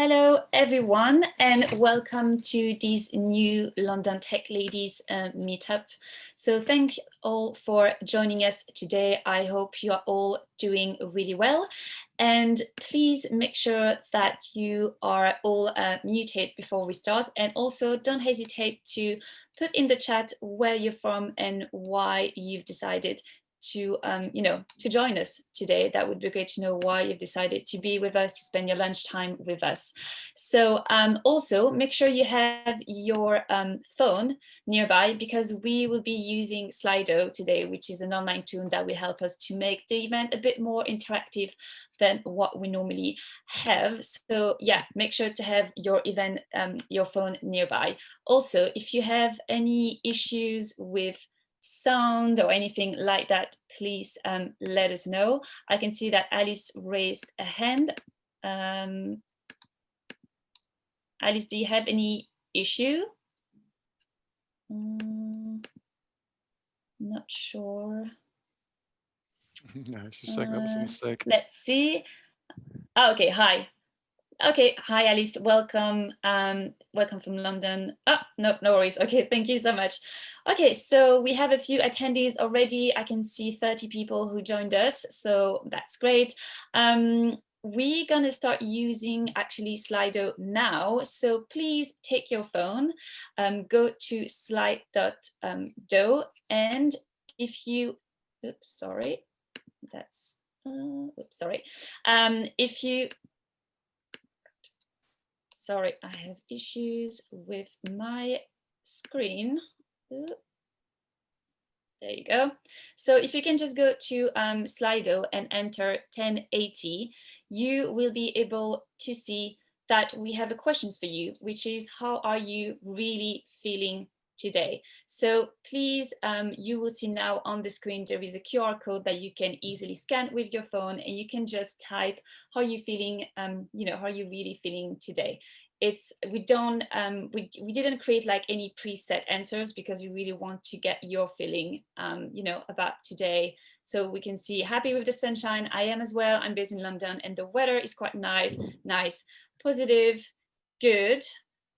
Hello everyone and welcome to this new London Tech Ladies meetup. So thank you all for joining us today. I hope you are all doing really well, and please make sure that you are all muted before we start, and also don't hesitate to put in the chat where you're from and why you've decided to join us today. That would be great to know why you've decided to be with us, to spend your lunchtime with us. So also make sure you have your phone nearby, because we will be using Slido today, which is an online tool that will help us to make the event a bit more interactive than what we normally have. So yeah, make sure to have your your phone nearby. Also, if you have any issues with sound or anything like that, please let us know. I can see that Alice raised a hand. Alice, do you have any issue? Not sure. No, she's saying that was a mistake. Let's see. Oh, okay, hi. Okay, hi Alice, welcome. Welcome from London. No worries. Okay, thank you so much. Okay, so we have a few attendees already. I can see 30 people who joined us, so that's great. We're gonna start using actually Slido now. So please take your phone, go to slide.do, and if you, oops, sorry, that's, oops, sorry. If you, sorry, I have issues with my screen. There you go. So if you can just go to Slido and enter 1080, you will be able to see that we have a questions for you, which is, how are you really feeling today? So please, you will see now on the screen, there is a QR code that you can easily scan with your phone, and you can just type, how are you feeling, how are you really feeling today? We didn't create like any preset answers, because we really want to get your feeling about today. So we can see, happy with the sunshine. I am as well. I'm based in London and the weather is quite nice, positive, good,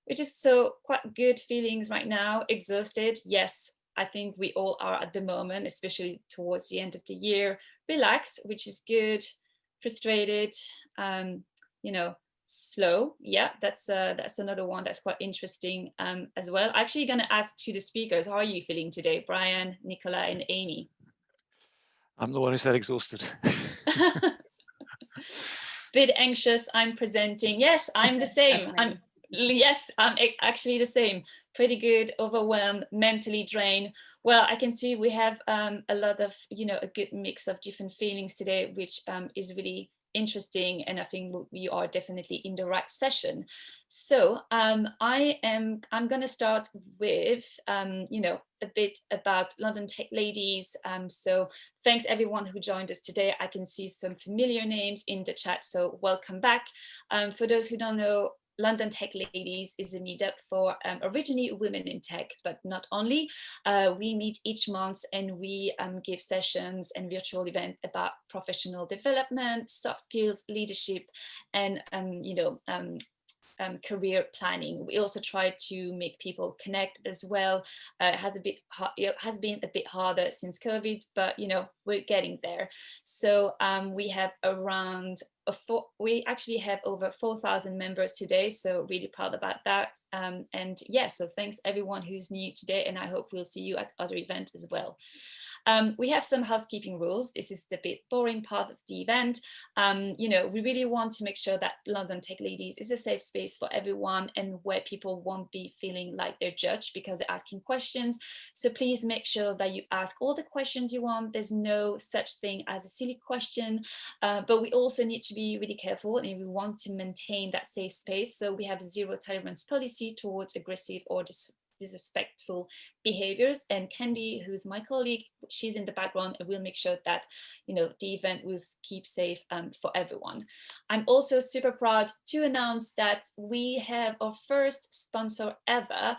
which is so quite good feelings right now. Exhausted, yes, I think we all are at the moment, especially towards the end of the year. Relaxed, which is good. Frustrated, slow, yeah, that's another one that's quite interesting as well. Actually going to ask to the speakers, how are you feeling today, Brian, Nicola and Aimee? I'm the one who said exhausted. Bit anxious, I'm presenting. Yes, I'm the same. I'm actually the same. Pretty good, overwhelmed, mentally drained. Well, I can see we have a lot of, a good mix of different feelings today, which is really interesting, and I think you are definitely in the right session. So I'm going to start with a bit about London Tech Ladies. So thanks everyone who joined us today. I can see some familiar names in the chat, so welcome back. For those who don't know, London Tech Ladies is a meetup for originally women in tech, but not only. We meet each month and we give sessions and virtual events about professional development, soft skills, leadership, and career planning. We also try to make people connect as well. It has been a bit harder since COVID, but we're getting there. So we have we actually have over 4,000 members today, so really proud about that. And yeah, so thanks everyone who's new today, and I hope we'll see you at other events as well. We have some housekeeping rules. This is the bit boring part of the event. We really want to make sure that London Tech Ladies is a safe space for everyone, and where people won't be feeling like they're judged because they're asking questions. So please make sure that you ask all the questions you want. There's no such thing as a silly question, but we also need to be really careful, and we want to maintain that safe space. So we have zero tolerance policy towards aggressive or disrespectful behaviors. And Candy, who's my colleague, she's in the background, and we'll make sure that the event will keep safe for everyone. I'm also super proud to announce that we have our first sponsor ever.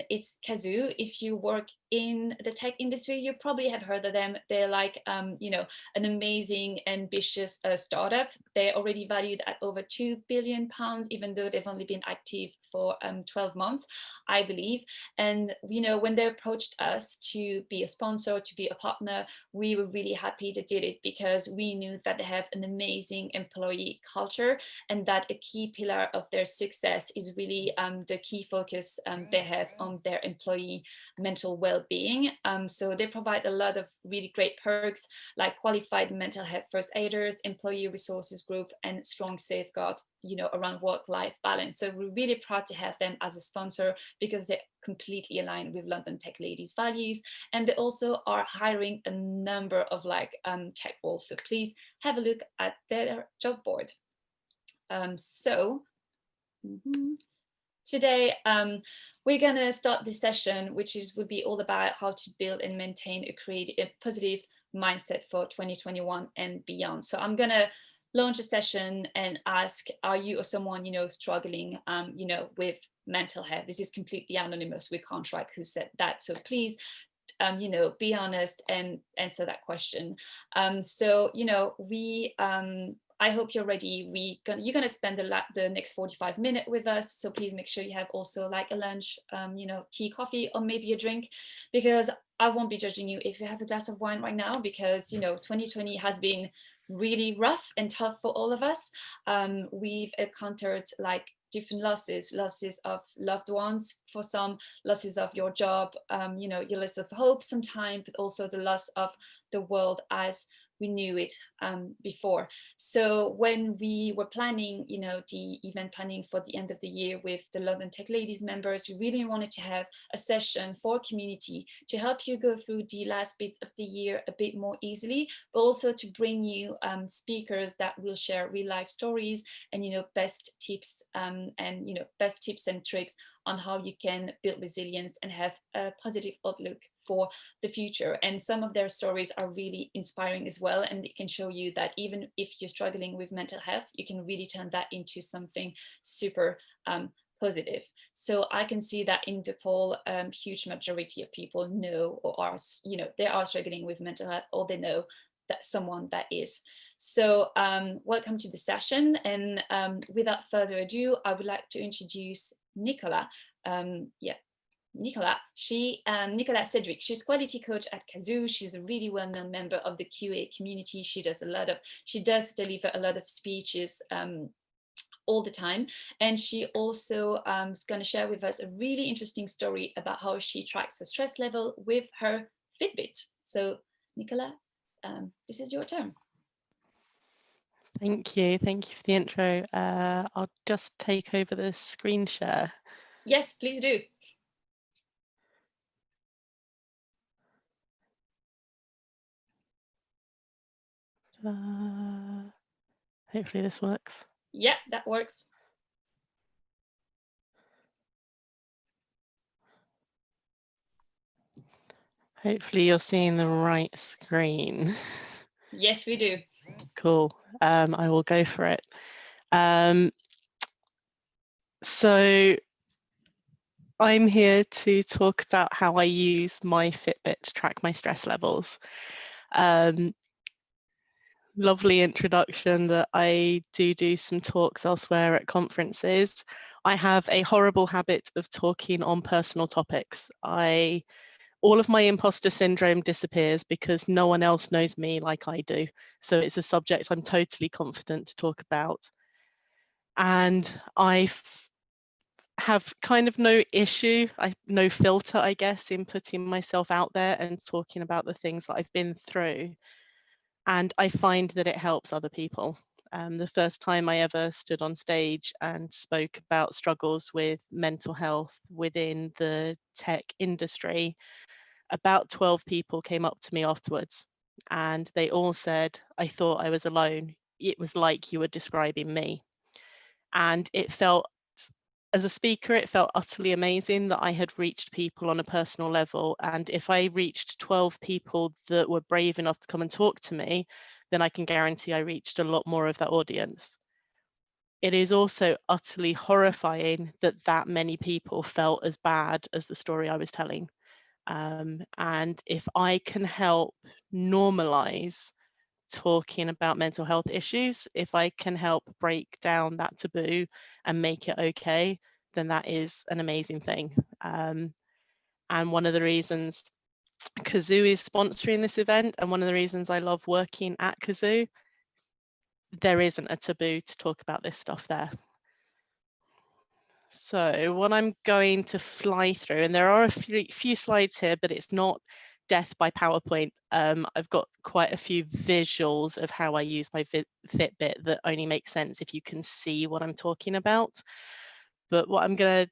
It's Cazoo. If you work in the tech industry. You probably have heard of them. They're like, you know, an amazing, ambitious startup. They're already valued at over £2 billion, even though they've only been active for 12 months, I believe. And, you know, when they approached us to be a sponsor, to be a partner, we were really happy they did it, because we knew that they have an amazing employee culture, and that a key pillar of their success is really the key focus they have on their employee mental well-being. So they provide a lot of really great perks, like qualified mental health first aiders, employee resources group, and strong safeguard, you know, around work-life balance. So we're really proud to have them as a sponsor, because they completely align with LondonTechLadies values, and they also are hiring a number of like tech roles. So please have a look at their job board. Today, we're going to start this session, which would be all about how to build and maintain a positive mindset for 2021 and beyond. So I'm going to launch a session and ask, are you or someone, you know, struggling, you know, with mental health? This is completely anonymous. We can't track who said that. So please, you know, be honest and answer that question. So, you know, I hope you're ready. You're gonna spend the next 45 minutes with us. So please make sure you have also like a lunch, you know, tea, coffee, or maybe a drink, because I won't be judging you if you have a glass of wine right now, because, you know, 2020 has been really rough and tough for all of us. We've encountered like different losses of loved ones for some, losses of your job, you know, your loss of hope sometimes, but also the loss of the world as we knew it before. So when we were planning, you know, the event planning for the end of the year with the LondonTechLadies members, we really wanted to have a session for community to help you go through the last bit of the year a bit more easily, but also to bring you speakers that will share real life stories and, you know, best tips and, you know, best tips and tricks on how you can build resilience and have a positive outlook for the future. And some of their stories are really inspiring as well, and it can show you that even if you're struggling with mental health, you can really turn that into something super positive. So I can see that in the poll, huge majority of people know or are, you know, they are struggling with mental health, or they know that someone that is. So welcome to the session, and without further ado, I would like to introduce Nicola. Nicola, Nicola Sedgwick. She's quality coach at Cazoo. She's a really well-known member of the QA community. She does deliver a lot of speeches all the time, and she also is going to share with us a really interesting story about how she tracks her stress level with her Fitbit. So, Nicola, this is your turn. Thank you for the intro. I'll just take over the screen share. Yes, please do. Hopefully this works. Yeah, that works. Hopefully you're seeing the right screen. Yes, we do. Cool. I will go for it. So I'm here to talk about how I use my Fitbit to track my stress levels. Lovely introduction that I do some talks elsewhere at conferences. I have a horrible habit of talking on personal topics. All of my imposter syndrome disappears because no one else knows me like I do. So it's a subject I'm totally confident to talk about. And I have kind of no issue, no filter, I guess, in putting myself out there and talking about the things that I've been through. And I find that it helps other people. The first time I ever stood on stage and spoke about struggles with mental health within the tech industry, about 12 people came up to me afterwards, and they all said, I thought I was alone. It was like you were describing me. And it felt, as a speaker, it felt utterly amazing that I had reached people on a personal level. And if I reached 12 people that were brave enough to come and talk to me, then I can guarantee I reached a lot more of that audience. It is also utterly horrifying that that many people felt as bad as the story I was telling. And if I can help normalize talking about mental health issues, if I can help break down that taboo and make it okay, then that is an amazing thing. And one of the reasons Cazoo is sponsoring this event, and one of the reasons I love working at Cazoo, there isn't a taboo to talk about this stuff there. So what I'm going to fly through, and there are a few slides here, but it's not death by PowerPoint. I've got quite a few visuals of how I use my Fitbit that only make sense if you can see what I'm talking about. But what I'm going to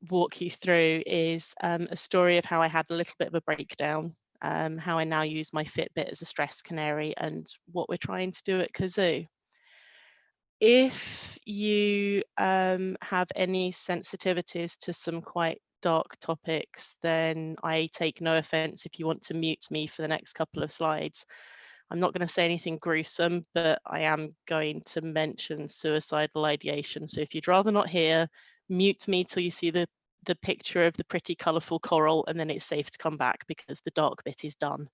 walk you through is a story of how I had a little bit of a breakdown, how I now use my Fitbit as a stress canary, and what we're trying to do at Cazoo. If you have any sensitivities to some quite dark topics, then I take no offense if you want to mute me for the next couple of slides. I'm not going to say anything gruesome, but I am going to mention suicidal ideation. So if you'd rather not hear, mute me till you see the picture of the pretty colourful coral, and then it's safe to come back because the dark bit is done.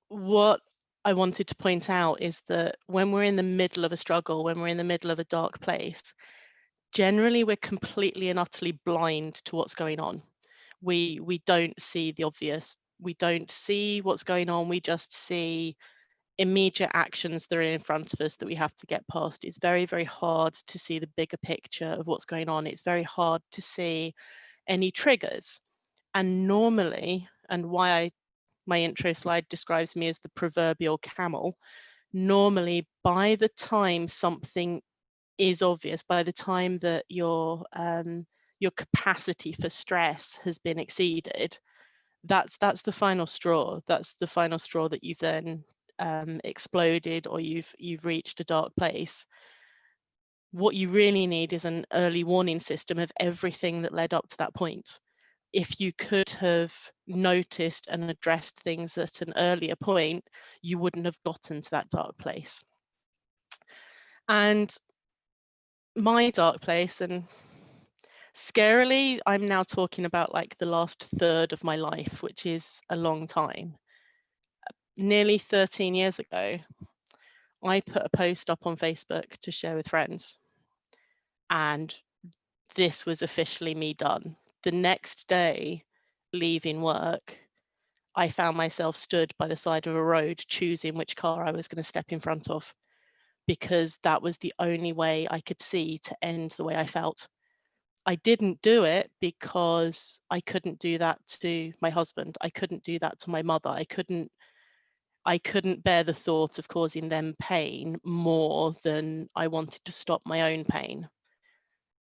What I wanted to point out is that when we're in the middle of a struggle, when we're in the middle of a dark place, generally we're completely and utterly blind to what's going on. We don't see the obvious. We don't see what's going on. We just see immediate actions that are in front of us that we have to get past. It's very, very hard to see the bigger picture of what's going on. It's very hard to see any triggers. And normally, and why my intro slide describes me as the proverbial camel, normally by the time something is obvious, by the time that your capacity for stress has been exceeded, that's the final straw. That's the final straw that you've then exploded, or you've reached a dark place. What you really need is an early warning system of everything that led up to that point. If you could have noticed and addressed things at an earlier point, you wouldn't have gotten to that dark place. And my dark place, and scarily, I'm now talking about like the last third of my life, which is a long time. Nearly 13 years ago, I put a post up on Facebook to share with friends, and this was officially me done. The next day, leaving work, I found myself stood by the side of a road choosing which car I was going to step in front of, because that was the only way I could see to end the way I felt. I didn't do it because I couldn't do that to my husband. I couldn't do that to my mother. I couldn't bear the thought of causing them pain more than I wanted to stop my own pain.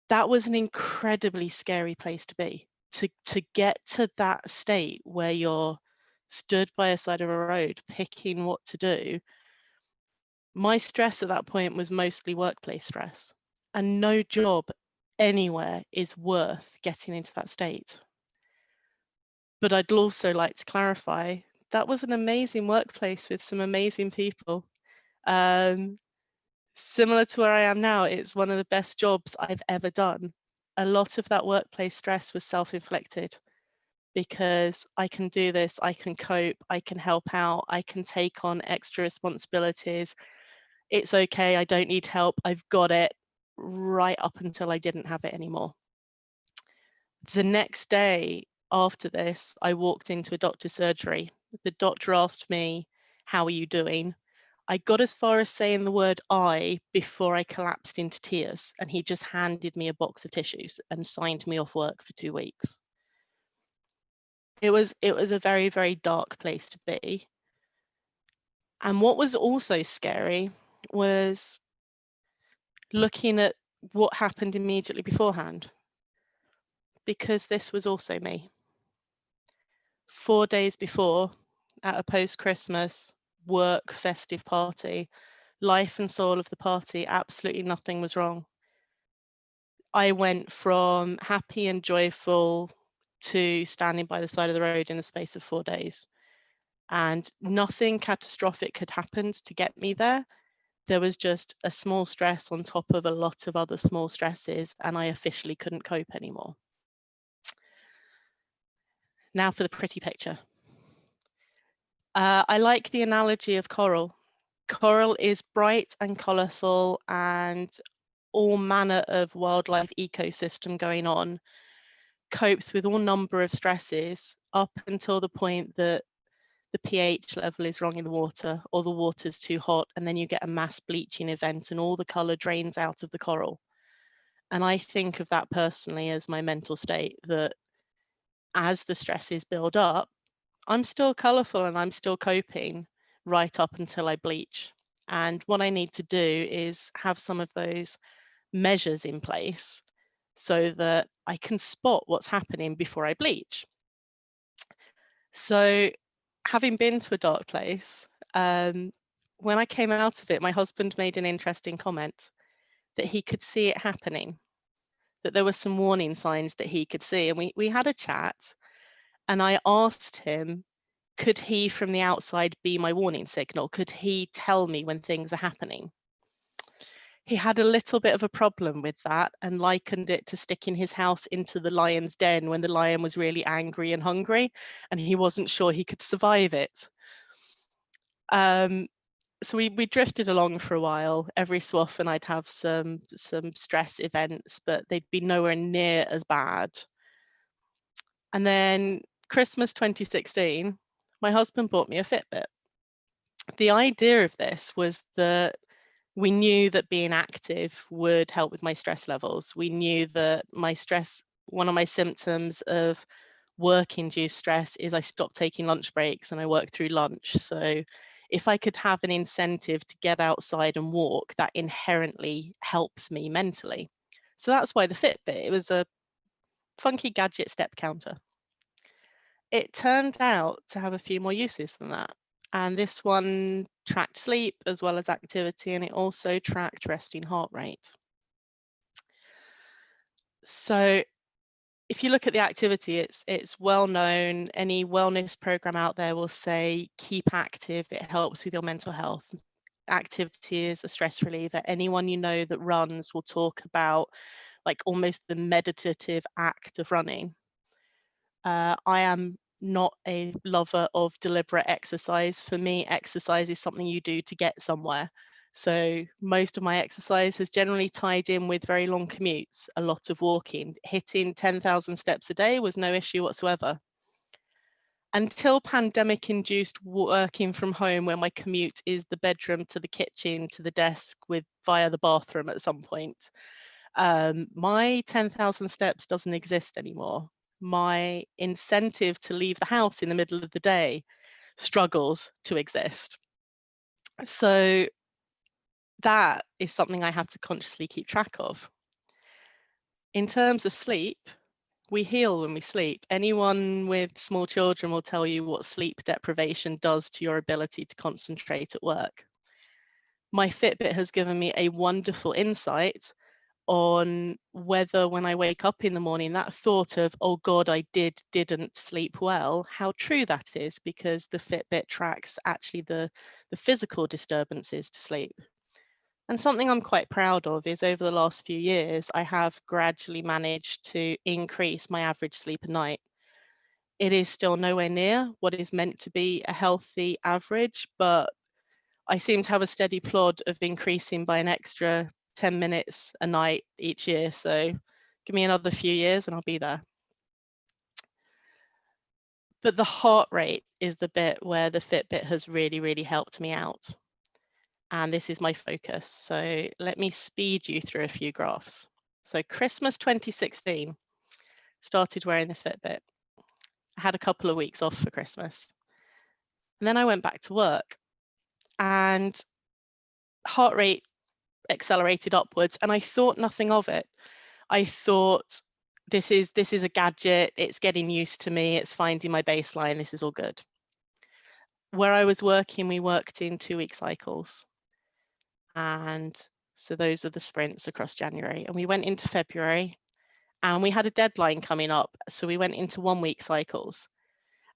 That was an incredibly scary place to be, to get to that state where you're stood by a side of a road picking what to do. My stress at that point was mostly workplace stress, and no job anywhere is worth getting into that state. But I'd also like to clarify, that was an amazing workplace with some amazing people. Similar to where I am now, it's one of the best jobs I've ever done. A lot of that workplace stress was self-inflicted, because I can do this, I can cope, I can help out, I can take on extra responsibilities. It's okay, I don't need help, I've got it, right up until I didn't have it anymore. The next day after this, I walked into a doctor's surgery. The doctor asked me, "How are you doing?" I got as far as saying the word "I" before I collapsed into tears, and he just handed me a box of tissues and signed me off work for 2 weeks. It was a very, very dark place to be. And what was also scary was looking at what happened immediately beforehand, because this was also me. 4 days before, at a post-Christmas work festive party, life and soul of the party, absolutely nothing was wrong. I went from happy and joyful to standing by the side of the road in the space of 4 days. And nothing catastrophic had happened to get me there. There was just a small stress on top of a lot of other small stresses, and I officially couldn't cope anymore. Now for the pretty picture. I like the analogy of coral. Coral is bright and colourful and all manner of wildlife ecosystem going on, copes with all number of stresses up until the point that the pH level is wrong in the water or the water's too hot, and then you get a mass bleaching event and all the colour drains out of the coral. And I think of that personally as my mental state, that as the stresses build up, I'm still colourful and I'm still coping right up until I bleach. And what I need to do is have some of those measures in place so that I can spot what's happening before I bleach. So having been to a dark place, when I came out of it, my husband made an interesting comment that he could see it happening, that there were some warning signs that he could see. And we had a chat, and I asked him, could he from the outside be my warning signal? Could he tell me when things are happening? He had a little bit of a problem with that and likened it to sticking his house into the lion's den when the lion was really angry and hungry and he wasn't sure he could survive it. So we drifted along for a while. Every so often I'd have some stress events, but they'd be nowhere near as bad. And then Christmas 2016, my husband bought me a Fitbit. The idea of this was that we knew that being active would help with my stress levels. We knew that my stress, one of my symptoms of work-induced stress is I stop taking lunch breaks and I work through lunch. So if I could have an incentive to get outside and walk, that inherently helps me mentally. So that's why the Fitbit, it was a funky gadget step counter. It turned out to have a few more uses than that. And this one tracked sleep as well as activity, and it also tracked resting heart rate. So if you look at the activity, it's well known. Any wellness program out there will say keep active. It helps with your mental health. Activity is a stress reliever. Anyone you know that runs will talk about like almost the meditative act of running. I am not a lover of deliberate exercise. For me, exercise is something you do to get somewhere. So most of my exercise has generally tied in with very long commutes, a lot of walking. Hitting 10,000 steps a day was no issue whatsoever. Until pandemic-induced working from home, where my commute is the bedroom to the kitchen to the desk with via the bathroom at some point, my 10,000 steps doesn't exist anymore. My incentive to leave the house in the middle of the day struggles to exist. So that is something I have to consciously keep track of. In terms of sleep, we heal when we sleep. Anyone with small children will tell you what sleep deprivation does to your ability to concentrate at work. My Fitbit has given me a wonderful insight on whether when I wake up in the morning, that thought of, oh God, I didn't sleep well, how true that is, because the Fitbit tracks actually the physical disturbances to sleep. And something I'm quite proud of is over the last few years, I have gradually managed to increase my average sleep a night. It is still nowhere near what is meant to be a healthy average, but I seem to have a steady plod of increasing by an extra 10 minutes a night each year. So give me another few years and I'll be there. But the heart rate is the bit where the Fitbit has really, really helped me out. And this is my focus. So let me speed you through a few graphs. So Christmas 2016, started wearing this Fitbit. I had a couple of weeks off for Christmas. And then I went back to work and heart rate accelerated upwards and I thought nothing of it. I thought this is a gadget, it's getting used to me, it's finding my baseline, this is all good. Where I was working, we worked in 2-week cycles. And so those are the sprints across January. And we went into February and we had a deadline coming up. So we went into 1-week cycles.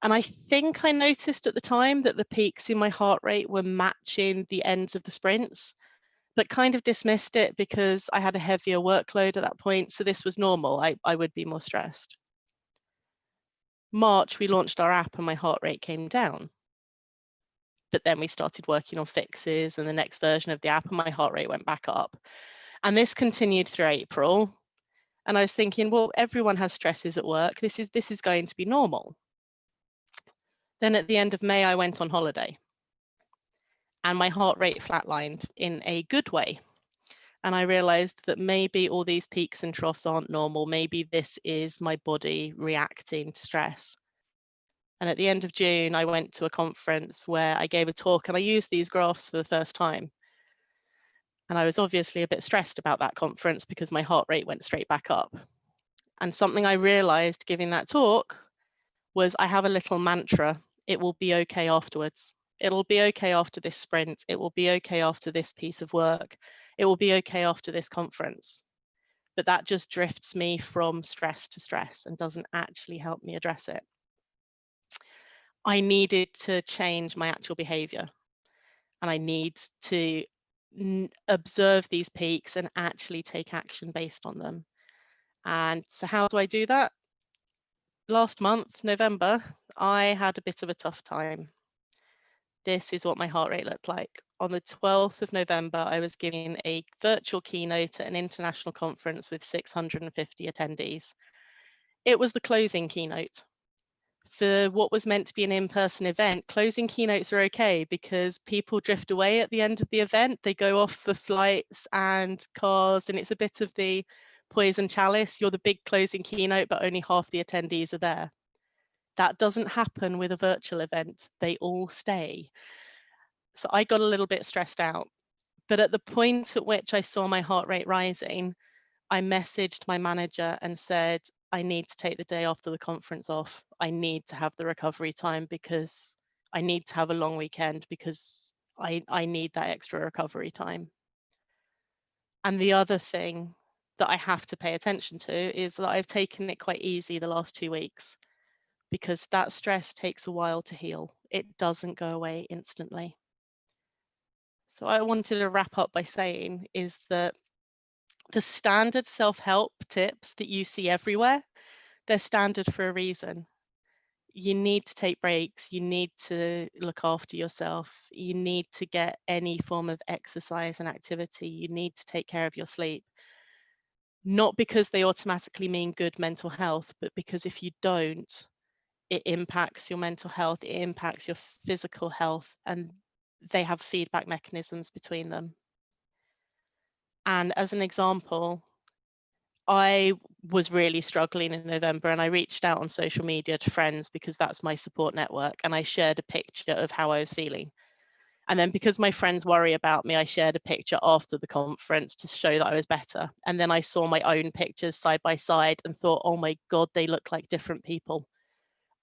And I think I noticed at the time that the peaks in my heart rate were matching the ends of the sprints, but kind of dismissed it because I had a heavier workload at that point. So this was normal. I would be more stressed. March, we launched our app and my heart rate came down. But then we started working on fixes and the next version of the app and my heart rate went back up. And this continued through April. And I was thinking, well, everyone has stresses at work. This is going to be normal. Then at the end of May, I went on holiday and my heart rate flatlined in a good way. And I realized that maybe all these peaks and troughs aren't normal. Maybe this is my body reacting to stress. And at the end of June, I went to a conference where I gave a talk and I used these graphs for the first time. And I was obviously a bit stressed about that conference because my heart rate went straight back up. And something I realized giving that talk was I have a little mantra: it will be okay afterwards. It'll be okay after this sprint. It will be okay after this piece of work. It will be okay after this conference. But that just drifts me from stress to stress and doesn't actually help me address it. I needed to change my actual behavior and I need to observe these peaks and actually take action based on them. And so how do I do that? Last month, November, I had a bit of a tough time. This is what my heart rate looked like. On the 12th of November, I was giving a virtual keynote at an international conference with 650 attendees. It was the closing keynote. For what was meant to be an in-person event, closing keynotes are okay because people drift away at the end of the event. They go off for flights and cars, and it's a bit of the poison chalice. You're the big closing keynote, but only half the attendees are there. That doesn't happen with a virtual event. They all stay. So I got a little bit stressed out. But at the point at which I saw my heart rate rising, I messaged my manager and said, I need to take the day after the conference off. I need to have the recovery time because I need to have a long weekend because I need that extra recovery time. And the other thing that I have to pay attention to is that I've taken it quite easy the last 2 weeks because that stress takes a while to heal. It doesn't go away instantly. So I wanted to wrap up by saying is that the standard self-help tips that you see everywhere, they're standard for a reason. You need to take breaks, you need to look after yourself, you need to get any form of exercise and activity, you need to take care of your sleep. Not because they automatically mean good mental health, but because if you don't, it impacts your mental health, it impacts your physical health, and they have feedback mechanisms between them. And as an example, I was really struggling in November and I reached out on social media to friends because that's my support network, and I shared a picture of how I was feeling. And then because my friends worry about me, I shared a picture after the conference to show that I was better. And then I saw my own pictures side by side and thought, oh my God, they look like different people.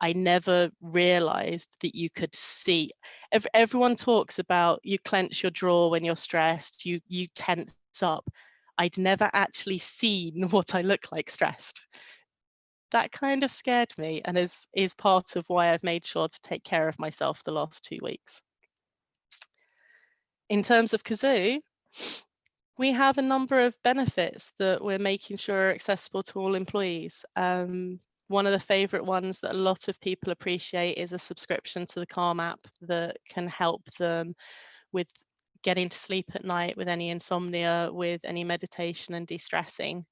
I never realized that you could see. Everyone talks about you clench your jaw when you're stressed, you tense up. I'd never actually seen what I look like stressed. That kind of scared me and is part of why I've made sure to take care of myself the last 2 weeks. In terms of Cazoo, we have a number of benefits that we're making sure are accessible to all employees. One of the favorite ones that a lot of people appreciate is a subscription to the Calm app that can help them with getting to sleep at night, with any insomnia, with any meditation and de-stressing.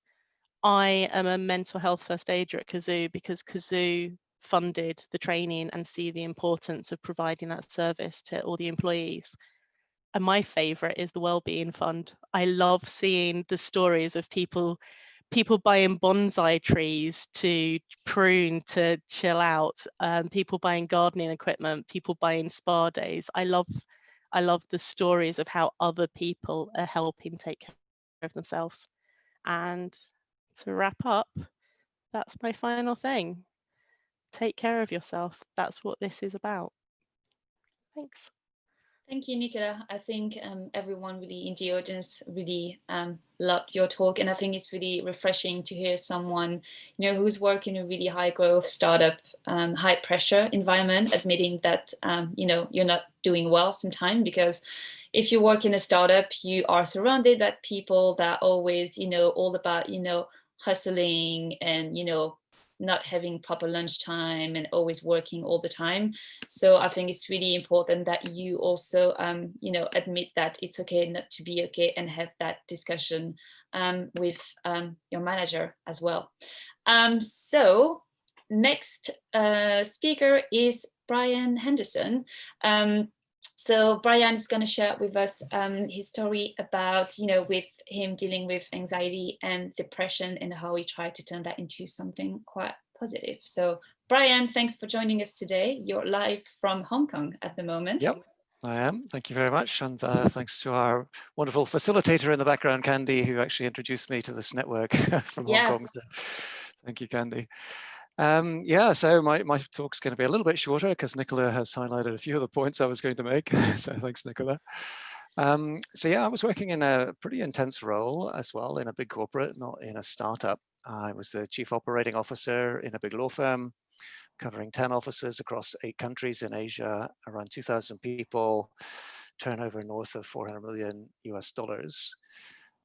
I am a mental health first aider at Cazoo because Cazoo funded the training and see the importance of providing that service to all the employees. And my favorite is the Wellbeing Fund. I love seeing the stories of people buying bonsai trees to prune, to chill out, people buying gardening equipment, people buying spa days. I love the stories of how other people are helping take care of themselves. And to wrap up, that's my final thing. Take care of yourself. That's what this is about. Thanks. Thank you, Nicola. I think everyone really in the audience really loved your talk, and I think it's really refreshing to hear someone, who's working in a really high growth startup, high pressure environment, admitting that you're not doing well sometimes, because if you work in a startup, you are surrounded by people that always all about hustling and not having proper lunchtime and always working all the time. So I think it's really important that you also, you know, admit that it's okay not to be okay, and have that discussion with your manager as well. So next speaker is Brian Henderson. So Brian is going to share with us his story about, you know, with him dealing with anxiety and depression, and how he tried to turn that into something quite positive. So Brian, thanks for joining us today. You're live from Hong Kong at the moment. Yep, I am. Thank you very much. And thanks to our wonderful facilitator in the background, Candy, who actually introduced me to this network from Hong Kong. So thank you, Candy. Yeah, so my talk's going to be a little bit shorter because Nicola has highlighted a few of the points I was going to make. So thanks, Nicola. So yeah, I was working in a pretty intense role as well in a big corporate, not in a startup. I was the chief operating officer in a big law firm, covering 10 offices across 8 countries in Asia, around 2,000 people, turnover north of 400 million US dollars.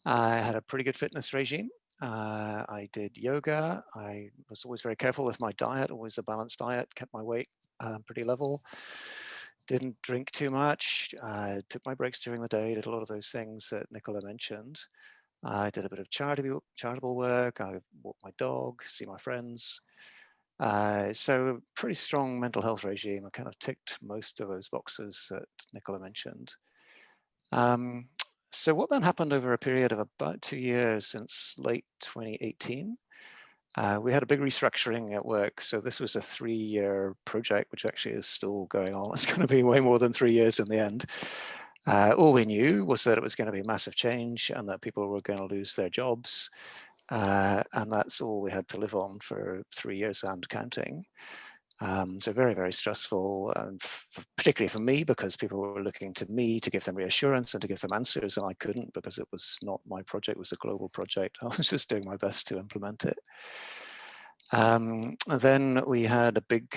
I had a pretty good fitness regime. I did yoga. I was always very careful with my diet, always a balanced diet, kept my weight pretty level. Didn't drink too much. Took my breaks during the day, did a lot of those things that Nicola mentioned. I did a bit of charitable work. I walked my dog, see my friends. So pretty strong mental health regime. I kind of ticked most of those boxes that Nicola mentioned. So what then happened over a period of about 2 years since late 2018, we had a big restructuring at work. So this was a 3-year project, which actually is still going on. It's going to be way more than 3 years in the end. All we knew was that it was going to be massive change and that people were going to lose their jobs. And that's all we had to live on for 3 years and counting. So very, very stressful, and particularly for me, because people were looking to me to give them reassurance and to give them answers, and I couldn't because it was not my project, it was a global project. I was just doing my best to implement it. Then we had a big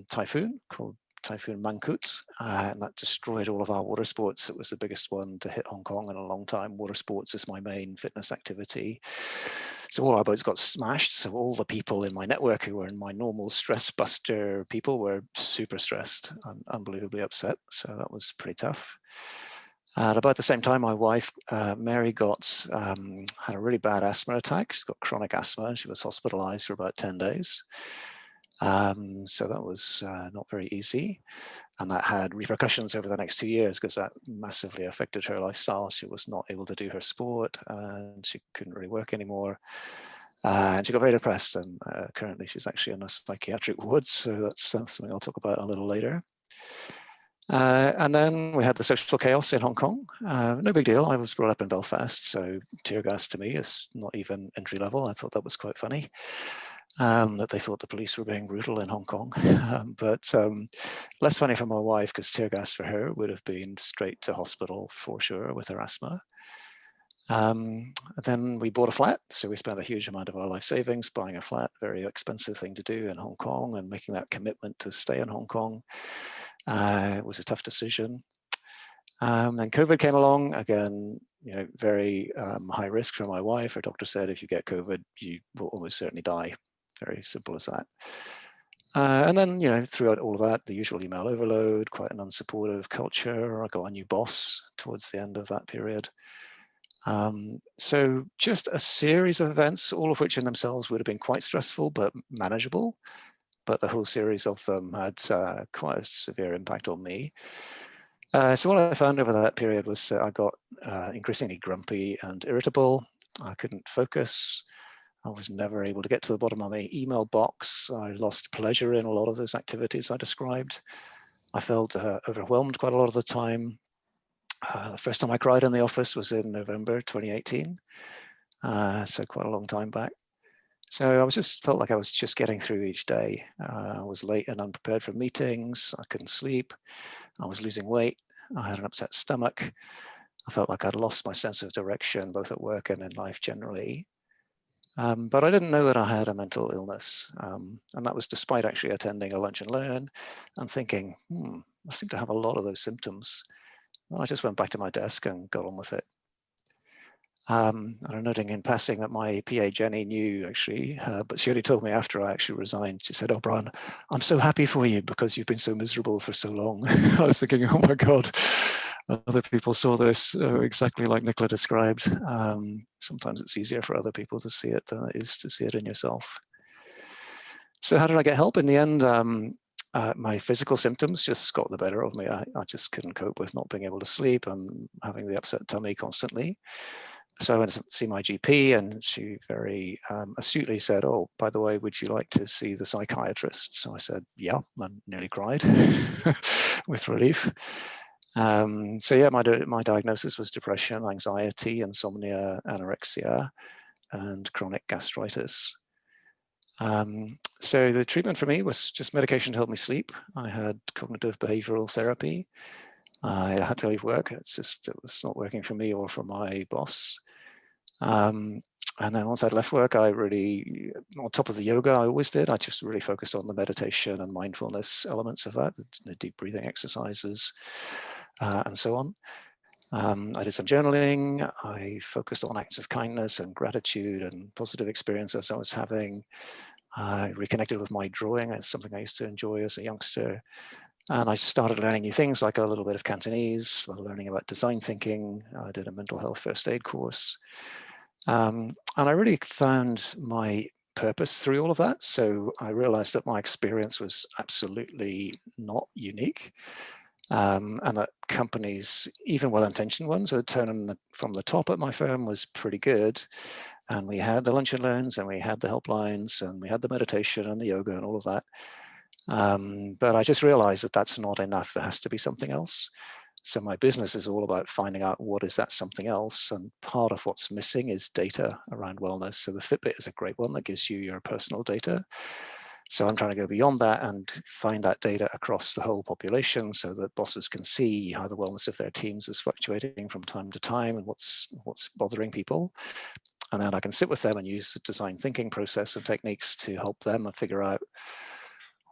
typhoon called Typhoon Mangkhut, and that destroyed all of our water sports. It was the biggest one to hit Hong Kong in a long time. Water sports is my main fitness activity. So all our boats got smashed. So all the people in my network who were in my normal stress buster people were super stressed and unbelievably upset. So that was pretty tough. At about the same time, my wife, Mary, had a really bad asthma attack. She's got chronic asthma, and she was hospitalized for about 10 days. So that was not very easy. And that had repercussions over the next 2 years because that massively affected her lifestyle. She was not able to do her sport, and she couldn't really work anymore. And she got very depressed, and currently she's actually in a psychiatric ward. So that's something I'll talk about a little later. And then we had the social chaos in Hong Kong. No big deal. I was brought up in Belfast, so tear gas to me is not even entry level. I thought that was quite funny. That they thought the police were being brutal in Hong Kong. But less funny for my wife, because tear gas for her would have been straight to hospital for sure with her asthma. Then we bought a flat. So we spent a huge amount of our life savings buying a flat, very expensive thing to do in Hong Kong, and making that commitment to stay in Hong Kong. It was a tough decision. Then COVID came along, again, very high risk for my wife. Her doctor said, if you get COVID, you will almost certainly die. Very simple as that. And then, throughout all of that, the usual email overload, quite an unsupportive culture. I got a new boss towards the end of that period. So just a series of events, all of which in themselves would have been quite stressful, but manageable. But the whole series of them had quite a severe impact on me. So what I found over that period was I got increasingly grumpy and irritable. I couldn't focus. I was never able to get to the bottom of my email box. I lost pleasure in a lot of those activities I described. I felt overwhelmed quite a lot of the time. The first time I cried in the office was in November 2018, so quite a long time back. So I felt like I was just getting through each day. I was late and unprepared for meetings. I couldn't sleep. I was losing weight. I had an upset stomach. I felt like I'd lost my sense of direction, both at work and in life generally. But I didn't know that I had a mental illness. And that was despite actually attending a lunch and learn and thinking, I seem to have a lot of those symptoms. Well, I just went back to my desk and got on with it. And I'm noting in passing that my PA Jenny knew actually, but she only told me after I actually resigned. She said, "Oh, Brian, I'm so happy for you because you've been so miserable for so long." I was thinking, oh my God, other people saw this exactly like Nicola described. Sometimes it's easier for other people to see it than it is to see it in yourself. So how did I get help? In the end, my physical symptoms just got the better of me. I just couldn't cope with not being able to sleep and having the upset tummy constantly. So I went to see my GP, and she very astutely said, "Oh, by the way, would you like to see the psychiatrist?" So I said, "Yeah," and nearly cried with relief. So yeah, my diagnosis was depression, anxiety, insomnia, anorexia, and chronic gastritis. So the treatment for me was just medication to help me sleep. I had cognitive behavioral therapy. I had to leave work. It was not working for me or for my boss. And then once I'd left work, I really, on top of the yoga I always did, I just really focused on the meditation and mindfulness elements of that, the deep breathing exercises, and so on. I did some journaling. I focused on acts of kindness and gratitude and positive experiences I was having. I reconnected with my drawing. It's something I used to enjoy as a youngster. And I started learning new things, like a little bit of Cantonese, learning about design thinking. I did a mental health first aid course. And I really found my purpose through all of that. So I realized that my experience was absolutely not unique. And that companies, even well-intentioned ones, who had turned from the top at my firm was pretty good. And we had the lunch and learns, and we had the helplines, and we had the meditation and the yoga and all of that. But I just realized that that's not enough. There has to be something else. So my business is all about finding out what is that something else. And part of what's missing is data around wellness. So the Fitbit is a great one that gives you your personal data. So I'm trying to go beyond that and find that data across the whole population so that bosses can see how the wellness of their teams is fluctuating from time to time and what's bothering people. And then I can sit with them and use the design thinking process and techniques to help them figure out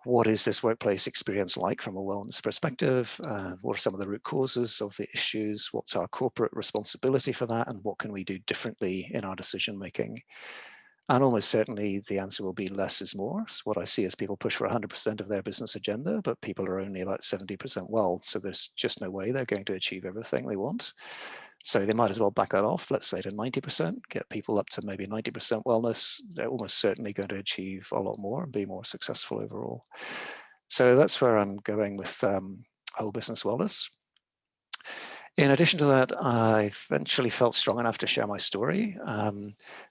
what is this workplace experience like from a wellness perspective? What are some of the root causes of the issues? What's our corporate responsibility for that? And what can we do differently in our decision making? And almost certainly the answer will be less is more. So what I see is people push for 100% of their business agenda, but people are only about 70% well. So there's just no way they're going to achieve everything they want. So they might as well back that off, let's say to 90%, get people up to maybe 90% wellness. They're almost certainly going to achieve a lot more and be more successful overall. So that's where I'm going with whole business wellness. In addition to that, I eventually felt strong enough to share my story.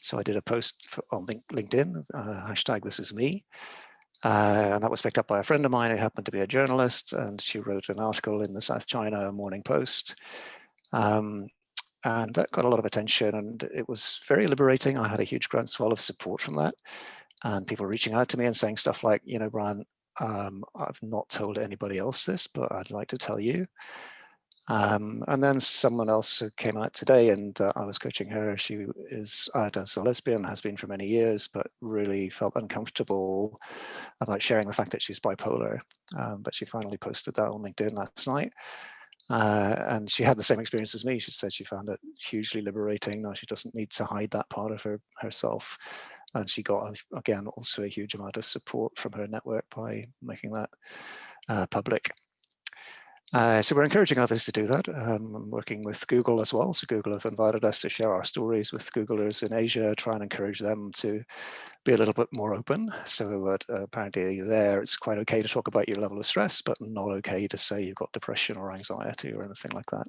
So I did a post on LinkedIn, hashtag this is me. And that was picked up by a friend of mine who happened to be a journalist, and she wrote an article in the South China Morning Post. And that got a lot of attention, and it was very liberating. I had a huge groundswell of support from that, and people reaching out to me and saying stuff like, you know, Brian, I've not told anybody else this, but I'd like to tell you. And then someone else came out today, and I was coaching her. She is out as a lesbian, has been for many years, but really felt uncomfortable about sharing the fact that she's bipolar. But she finally posted that on LinkedIn last night. And she had the same experience as me. She said she found it hugely liberating. Now she doesn't need to hide that part of herself. And she got, again, also a huge amount of support from her network by making that public. So we're encouraging others to do that. I'm working with Google as well. So Google have invited us to share our stories with Googlers in Asia, try and encourage them to be a little bit more open. So apparently there, it's quite okay to talk about your level of stress, but not okay to say you've got depression or anxiety or anything like that.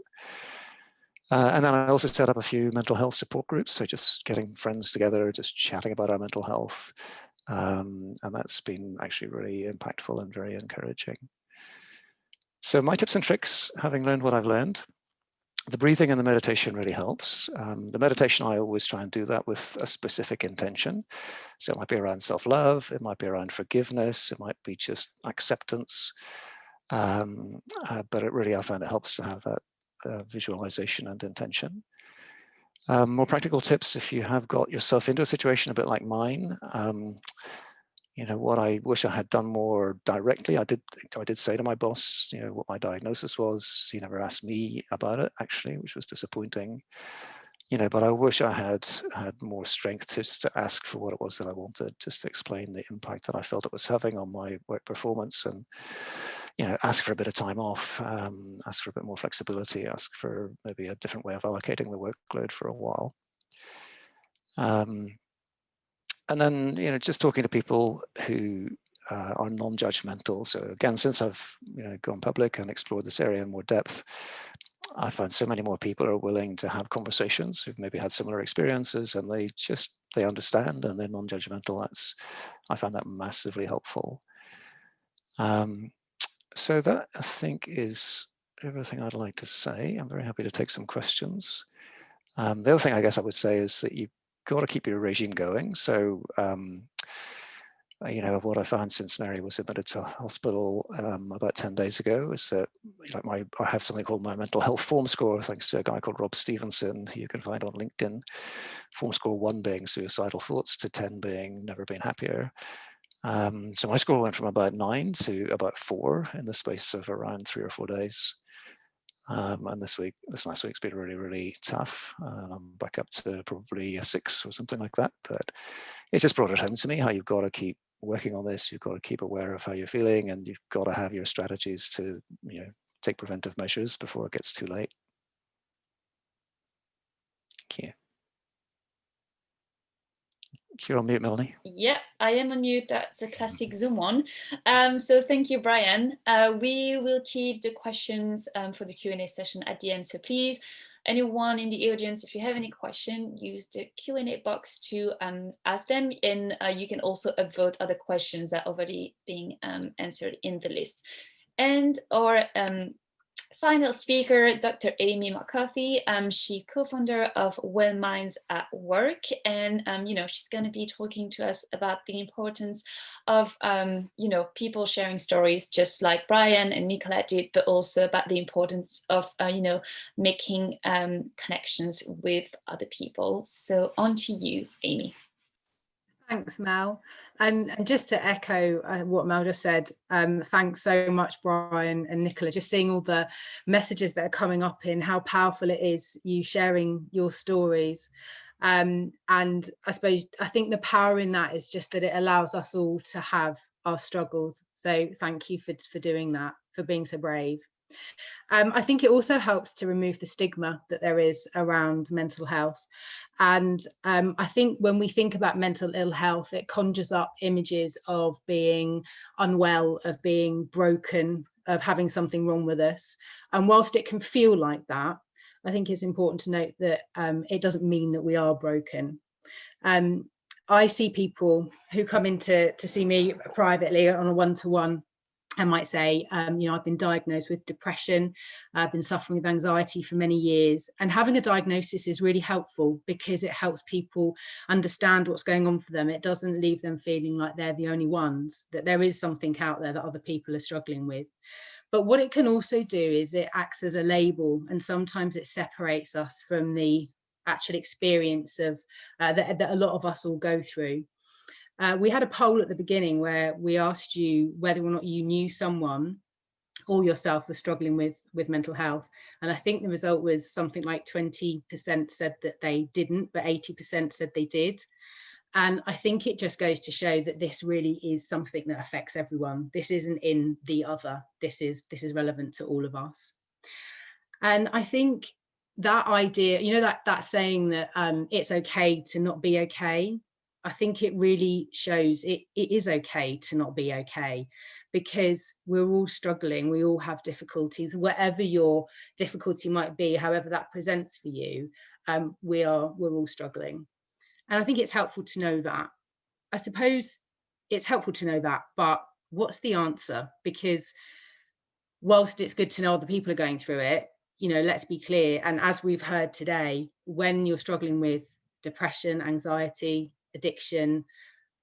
And then I also set up a few mental health support groups. So just getting friends together, just chatting about our mental health. And that's been actually really impactful and very encouraging. So my tips and tricks, having learned what I've learned, the breathing and the meditation really helps. The meditation, I always try and do that with a specific intention. So it might be around self-love, it might be around forgiveness, it might be just acceptance. But it really, I find it helps to have that visualization and intention. More practical tips, if you have got yourself into a situation a bit like mine, you know, what I wish I had done more directly, I did say to my boss, you know, what my diagnosis was. He never asked me about it, actually, which was disappointing. but I wish I had more strength just to ask for what it was that I wanted, just to explain the impact that I felt it was having on my work performance, and ask for a bit of time off, ask for a bit more flexibility, ask for maybe a different way of allocating the workload for a while. And then, just talking to people who are non-judgmental. So again, since I've gone public and explored this area in more depth, I find so many more people are willing to have conversations who've maybe had similar experiences, and they understand and they're non-judgmental. I find that massively helpful. So that, I think, is everything I'd like to say. I'm very happy to take some questions. The other thing I guess I would say is that you've got to keep your regime going. So what I found since Mary was admitted to hospital about 10 days ago is that I have something called my mental health form score, thanks to a guy called Rob Stevenson, who you can find on LinkedIn. Form score 1 being suicidal thoughts, to 10 being never been happier. So my score went from about 9 to about 4 in the space of around 3 or 4 days. And this last week's been really, really tough. I'm back up to probably a 6 or something like that. But it just brought it home to me how you've got to keep working on this. You've got to keep aware of how you're feeling, and you've got to have your strategies to take preventive measures before it gets too late. Thank you. You're on mute, Melanie. Yeah, I am on mute. That's a classic Zoom one. So thank you, Brian. We will keep the questions for the Q&A session at the end. So please, anyone in the audience, if you have any question, use the Q&A box to ask them. And you can also upvote other questions that are already being answered in the list. And our final speaker, Dr. Aimee McCarthy. She's co-founder of Wellminds at Work, and she's going to be talking to us about the importance of people sharing stories, just like Brian and Nicola did, but also about the importance of making connections with other people. So on to you, Aimee. Thanks, Mel. And just to echo what Mel just said, thanks so much, Brian and Nicola, just seeing all the messages that are coming up in how powerful it is, you sharing your stories. And I think the power in that is just that it allows us all to have our struggles. So thank you for doing that, for being so brave. I think it also helps to remove the stigma that there is around mental health. And I think when we think about mental ill health, it conjures up images of being unwell, of being broken, of having something wrong with us. And whilst it can feel like that, I think it's important to note that it doesn't mean that we are broken. I see people who come in to see me privately on a one-to-one. I might say, I've been diagnosed with depression, I've been suffering with anxiety for many years, and having a diagnosis is really helpful because it helps people understand what's going on for them. It doesn't leave them feeling like they're the only ones, that there is something out there that other people are struggling with. But what it can also do is it acts as a label, and sometimes it separates us from the actual experience of that a lot of us all go through. We had a poll at the beginning where we asked you whether or not you knew someone or yourself was struggling with mental health. And I think the result was something like 20% said that they didn't, but 80% said they did. And I think it just goes to show that this really is something that affects everyone. This isn't in the other. This is relevant to all of us. And I think that idea, that saying that it's okay to not be okay, I think it really shows it is okay to not be okay, because we're all struggling. We all have difficulties, whatever your difficulty might be, however that presents for you, we're all struggling. And I think it's helpful to know that. I suppose it's helpful to know that, but what's the answer? Because whilst it's good to know other people are going through it, let's be clear. And as we've heard today, when you're struggling with depression, anxiety, addiction,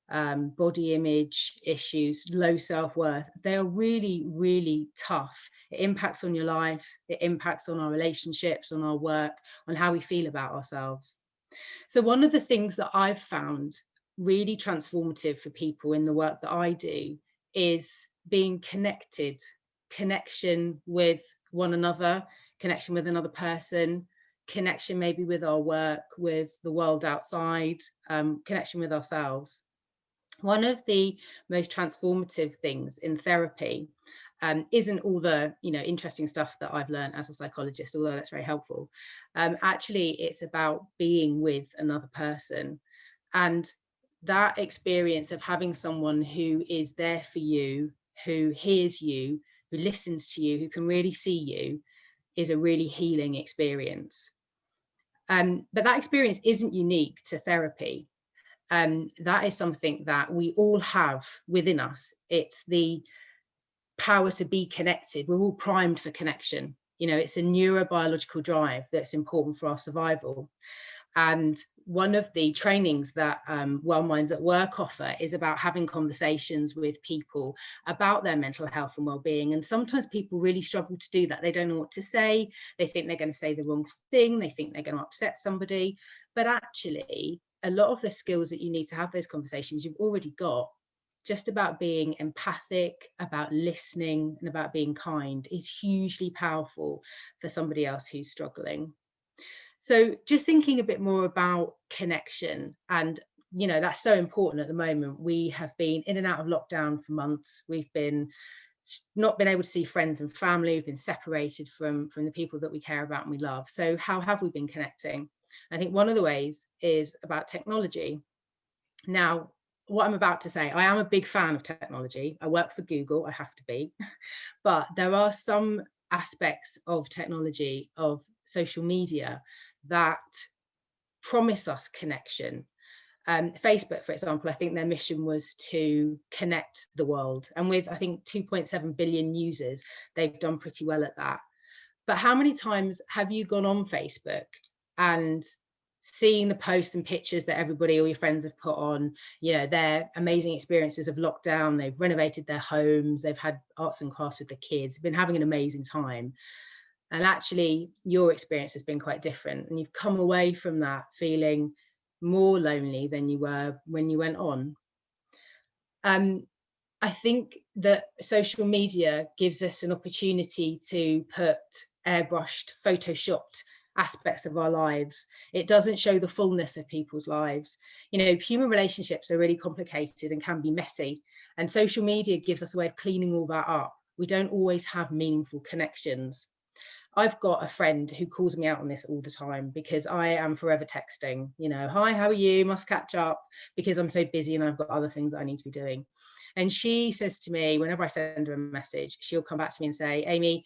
body image issues, low self-worth, they are really, really tough. It impacts on your lives, it impacts on our relationships, on our work, on how we feel about ourselves. So one of the things that I've found really transformative for people in the work that I do is being connected, connection with one another, connection with another person, connection maybe with our work, with the world outside, connection with ourselves. One of the most transformative things in therapy isn't all the interesting stuff that I've learned as a psychologist, although that's very helpful. Actually, it's about being with another person, and that experience of having someone who is there for you, who hears you, who listens to you, who can really see you, is a really healing experience. But that experience isn't unique to therapy. That is something that we all have within us. It's the power to be connected. We're all primed for connection. It's a neurobiological drive that's important for our survival. And one of the trainings that Wellminds at Work offer is about having conversations with people about their mental health and well-being. And sometimes people really struggle to do that. They don't know what to say. They think they're going to say the wrong thing. They think they're going to upset somebody. But actually, a lot of the skills that you need to have those conversations, you've already got. Just about being empathic, about listening, and about being kind is hugely powerful for somebody else who's struggling. So just thinking a bit more about connection, and that's so important at the moment. We have been in and out of lockdown for months. We've not been able to see friends and family. We've been separated from the people that we care about and we love. So how have we been connecting? I think one of the ways is about technology. Now, what I'm about to say, I am a big fan of technology. I work for Google, I have to be, but there are some aspects of technology, of social media, that promise us connection. Facebook, for example, I think their mission was to connect the world. And with, I think, 2.7 billion users, they've done pretty well at that. But how many times have you gone on Facebook and seeing the posts and pictures that everybody, all your friends have put on, their amazing experiences of lockdown? They've renovated their homes, they've had arts and crafts with the kids, been having an amazing time. And actually, your experience has been quite different. And you've come away from that feeling more lonely than you were when you went on. I think that social media gives us an opportunity to put airbrushed, photoshopped aspects of our lives. It doesn't show the fullness of people's lives. Human relationships are really complicated and can be messy. And social media gives us a way of cleaning all that up. We don't always have meaningful connections. I've got a friend who calls me out on this all the time because I am forever texting, hi, how are you? Must catch up, because I'm so busy and I've got other things that I need to be doing. And she says to me, whenever I send her a message, she'll come back to me and say, Aimee,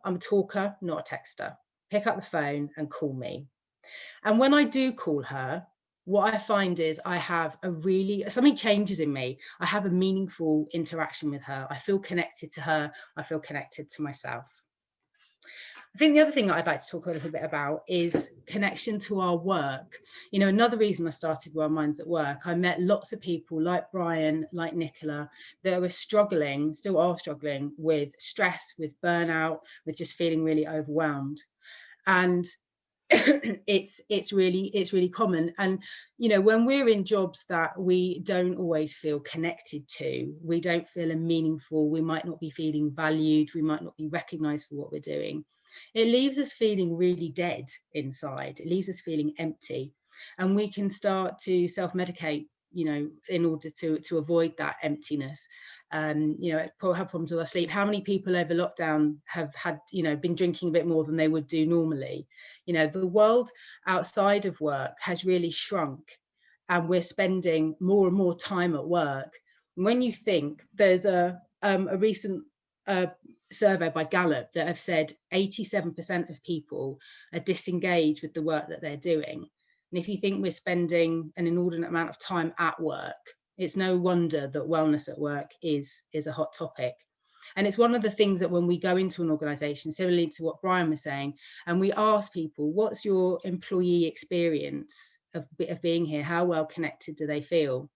I'm a talker, not a texter. Pick up the phone and call me. And when I do call her, what I find is I have something changes in me. I have a meaningful interaction with her. I feel connected to her. I feel connected to myself. I think the other thing that I'd like to talk a little bit about is connection to our work. Another reason I started Wellminds at Work, I met lots of people like Brian, like Nicola, that were struggling, still are struggling with stress, with burnout, with just feeling really overwhelmed. And it's really common. And when we're in jobs that we don't always feel connected to, we don't feel meaningful, we might not be feeling valued, we might not be recognized for what we're doing, it leaves us feeling really dead inside. It leaves us feeling empty, and we can start to self-medicate in order to avoid that emptiness. Have problems with our sleep. How many people over lockdown have had, been drinking a bit more than they would do normally? The world outside of work has really shrunk, and we're spending more and more time at work. When you think, there's a recent survey by Gallup that have said 87% of people are disengaged with the work that they're doing. And if you think we're spending an inordinate amount of time at work, it's no wonder that wellness at work is a hot topic. And it's one of the things that when we go into an organisation, similarly to what Brian was saying, and we ask people, what's your employee experience of being here? How well connected do they feel?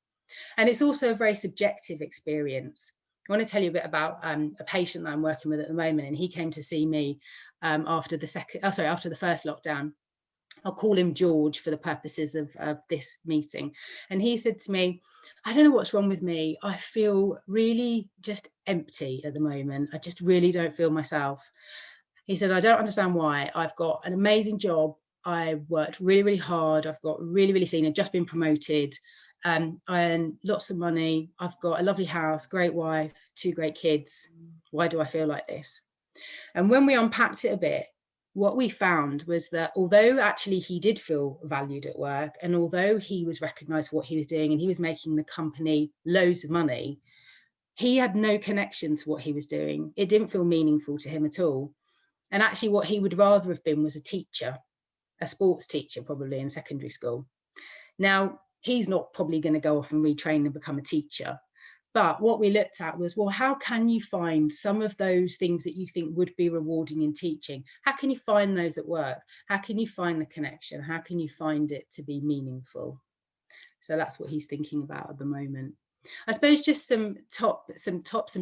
And it's also a very subjective experience. I want to tell you a bit about a patient that I'm working with at the moment, and he came to see me after the first lockdown. I'll call him George for the purposes of this meeting. And he said to me, I don't know what's wrong with me. I feel really just empty at the moment. I just really don't feel myself. He said, I don't understand why. I've got an amazing job. I worked really, really hard. I've got really, really senior, just been promoted. I earn lots of money. I've got a lovely house, great wife, 2 great kids. Why do I feel like this? And when we unpacked it a bit, what we found was that although actually he did feel valued at work, and although he was recognised for what he was doing and he was making the company loads of money, he had no connection to what he was doing. It didn't feel meaningful to him at all. And actually what he would rather have been was a teacher, a sports teacher, probably in secondary school. Now, he's not probably going to go off and retrain and become a teacher. But what we looked at was, well, how can you find some of those things that you think would be rewarding in teaching? How can you find those at work? How can you find the connection? How can you find it to be meaningful? So that's what he's thinking about at the moment. I suppose just some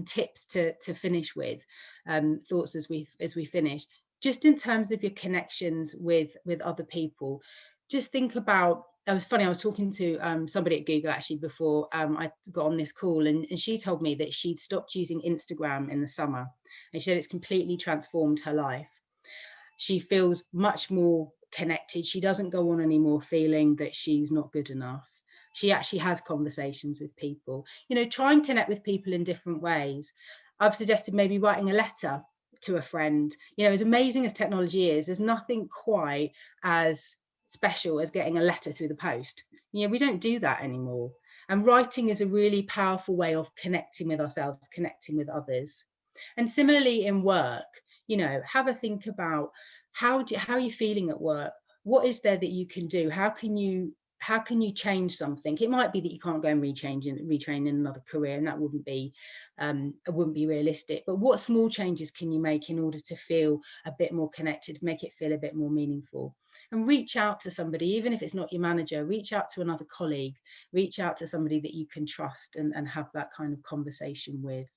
tips to finish with, thoughts as we finish. Just in terms of your connections with other people, just think about. It was funny, I was talking to somebody at Google actually before I got on this call, and she told me that she'd stopped using Instagram in the summer, and she said it's completely transformed her life. She feels much more connected. She doesn't go on anymore feeling that she's not good enough. She actually has conversations with people. You know, try and connect with people in different ways. I've suggested maybe writing a letter to a friend. You know, as amazing as technology is, there's nothing quite as special as getting a letter through the post. You know, we don't do that anymore. And writing is a really powerful way of connecting with ourselves, connecting with others. And similarly in work, you know, have a think about how are you feeling at work? What is there that you can do? How can you change something? It might be that you can't go and retrain in another career, and that wouldn't be realistic. But what small changes can you make in order to feel a bit more connected, make it feel a bit more meaningful? And reach out to somebody, even if it's not your manager, reach out to another colleague, reach out to somebody that you can trust and have that kind of conversation with.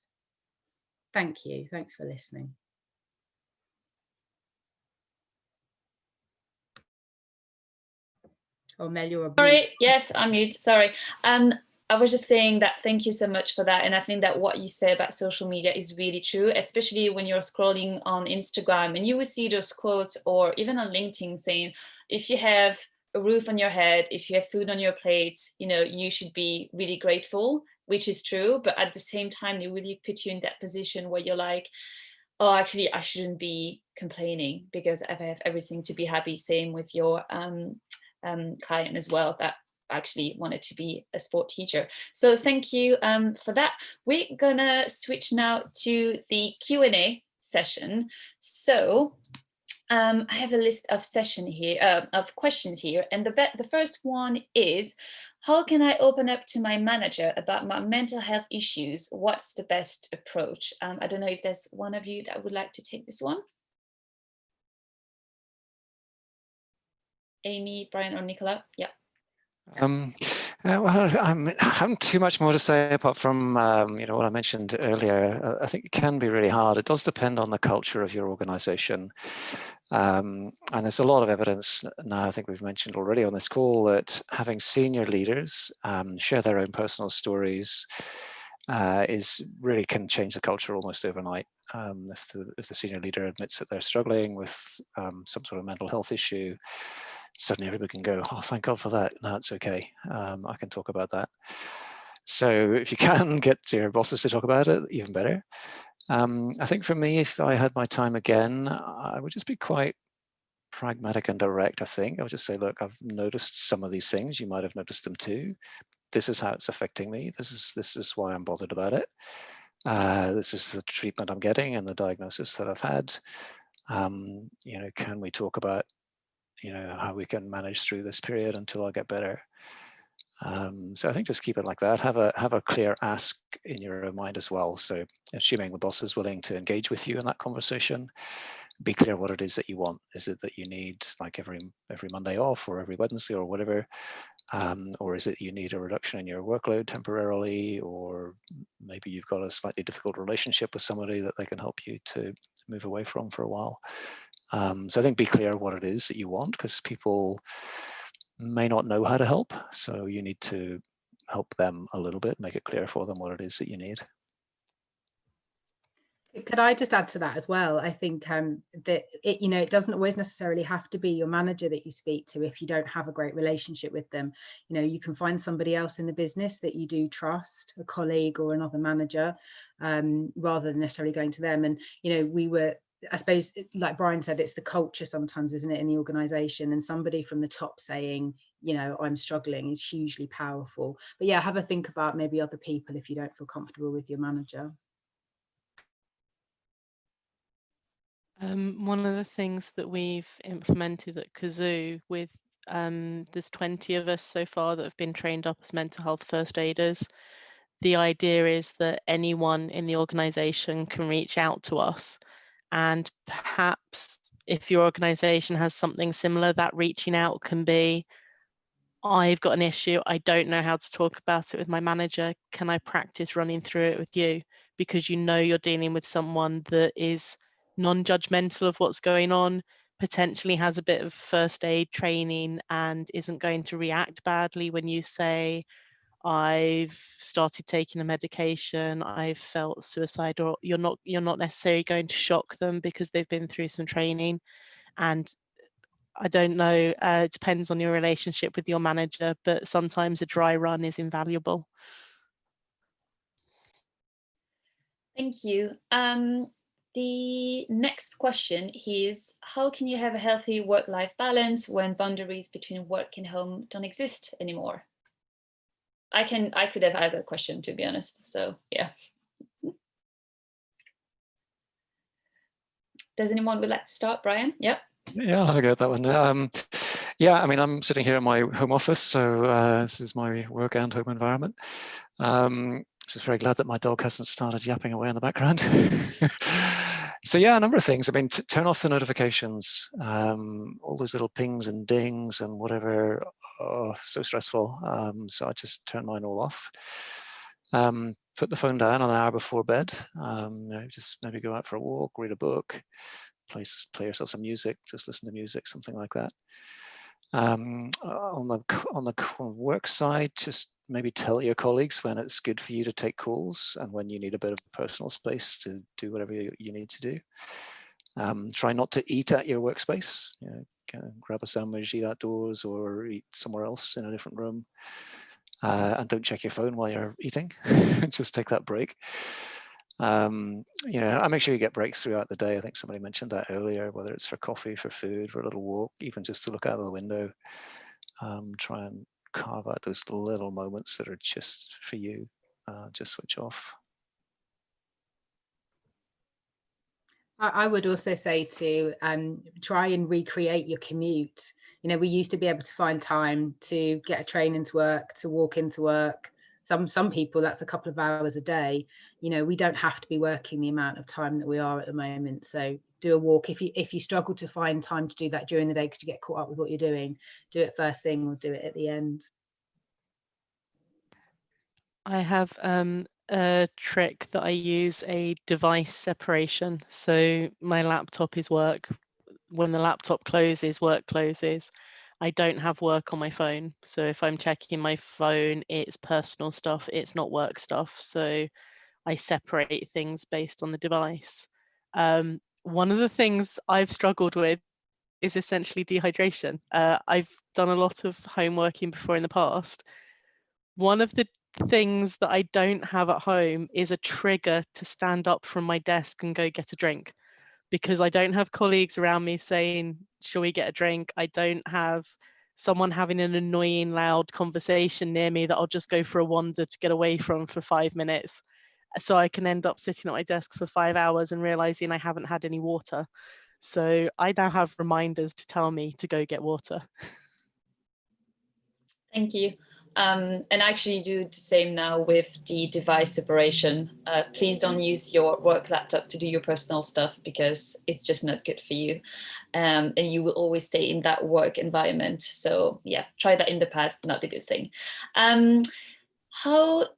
Thank you. Thanks for listening. Oh, Mel, you're sorry. Yes, I'm mute. Sorry. I was just saying that thank you so much for that. And I think that what you say about social media is really true, especially when you're scrolling on Instagram and you will see those quotes, or even on LinkedIn saying, if you have a roof on your head, if you have food on your plate, you know, you should be really grateful, which is true. But at the same time, it really put you in that position where you're like, oh, actually, I shouldn't be complaining because I have everything to be happy. Same with your client as well, that actually wanted to be a sport teacher. So thank you for that. We're gonna switch now to the Q&A session. So I have a list of questions here, and the first one is, how can I open up to my manager about my mental health issues? What's the best approach? I don't know if there's one of you that would like to take this one. Aimee, Brian, or Nicola? Yeah. Well, I haven't too much more to say apart from you know, what I mentioned earlier. I think it can be really hard. It does depend on the culture of your organisation, and there's a lot of evidence now, I think we've mentioned already on this call, that having senior leaders share their own personal stories really can change the culture almost overnight. If the senior leader admits that they're struggling with some sort of mental health issue, suddenly everybody can go, oh, thank God for that. No, it's okay. I can talk about that. So if you can get your bosses to talk about it, even better. I think for me, if I had my time again, I would just be quite pragmatic and direct, I think. I would just say, look, I've noticed some of these things. You might have noticed them too. This is how it's affecting me. This is why I'm bothered about it. This is the treatment I'm getting and the diagnosis that I've had. You know, can we talk about, you know, how we can manage through this period until I get better? So I think just keep it like that. Have a clear ask in your own mind as well. So assuming the boss is willing to engage with you in that conversation, be clear what it is that you want. Is it that you need like every Monday off or every Wednesday or whatever? Or is it you need a reduction in your workload temporarily, or maybe you've got a slightly difficult relationship with somebody that they can help you to move away from for a while? So I think be clear what it is that you want, because people may not know how to help. So you need to help them a little bit, make it clear for them what it is that you need. Could I just add to that as well? I think that it doesn't always necessarily have to be your manager that you speak to if you don't have a great relationship with them. You can find somebody else in the business that you do trust, a colleague or another manager, rather than necessarily going to them. And I suppose, like Brian said, it's the culture sometimes, isn't it, in the organisation, and somebody from the top saying, I'm struggling is hugely powerful. But yeah, have a think about maybe other people if you don't feel comfortable with your manager. One of the things that we've implemented at Cazoo with there's 20 of us so far that have been trained up as mental health first aiders. The idea is that anyone in the organisation can reach out to us, and perhaps if your organisation has something similar, that reaching out can be, I've got an issue, I don't know how to talk about it with my manager, can I practice running through it with you? Because you're dealing with someone that is non-judgmental of what's going on, potentially has a bit of first aid training and isn't going to react badly when you say, I've started taking a medication, I've felt suicidal. You're not necessarily going to shock them because they've been through some training. And I don't know, it depends on your relationship with your manager, but sometimes a dry run is invaluable. Thank you. The next question is, how can you have a healthy work-life balance when boundaries between work and home don't exist anymore? I could have asked that question, to be honest. So yeah. Does anyone would like to start, Brian? Yep. Yeah, I'll have a go at that one. Yeah, I mean, I'm sitting here in my home office, so this is my work and home environment. Just very glad that my dog hasn't started yapping away in the background. So yeah, a number of things. I mean, turn off the notifications, all those little pings and dings and whatever. Oh, so stressful. So I just turn mine all off. Put the phone down an hour before bed. Just maybe go out for a walk, read a book, play yourself some music, just listen to music, something like that. On the work side, just maybe tell your colleagues when it's good for you to take calls and when you need a bit of personal space to do whatever you need to do. Try not to eat at your workspace. Grab a sandwich, eat outdoors, or eat somewhere else in a different room. And don't check your phone while you're eating. Just take that break. And make sure you get breaks throughout the day. I think somebody mentioned that earlier, whether it's for coffee, for food, for a little walk, even just to look out of the window. Try and carve out those little moments that are just for you. Just switch off. I would also say to try and recreate your commute. We used to be able to find time to get a train into work, to walk into work. Some people, that's a couple of hours a day. We don't have to be working the amount of time that we are at the moment. So do a walk. If you struggle to find time to do that during the day because you get caught up with what you're doing, do it first thing or do it at the end. I have a trick that I use, a device separation. So my laptop is work. When the laptop closes, work closes. I don't have work on my phone. So if I'm checking my phone, it's personal stuff, it's not work stuff. So I separate things based on the device. One of the things I've struggled with is essentially dehydration. I've done a lot of homeworking before in the past. One of the things that I don't have at home is a trigger to stand up from my desk and go get a drink, because I don't have colleagues around me saying, shall we get a drink? I don't have someone having an annoying loud conversation near me that I'll just go for a wander to get away from for 5 minutes. So I can end up sitting at my desk for 5 hours and realizing I haven't had any water. So I now have reminders to tell me to go get water. Thank you. And I actually do the same now with the device separation. Please don't use your work laptop to do your personal stuff because it's just not good for you. And you will always stay in that work environment. So yeah, try that in the past, not a good thing.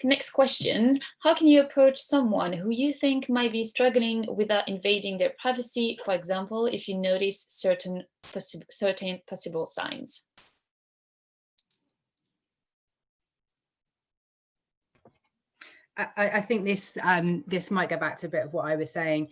Next question, how can you approach someone who you think might be struggling without invading their privacy? For example, if you notice certain possible signs. I think this this might go back to a bit of what I was saying.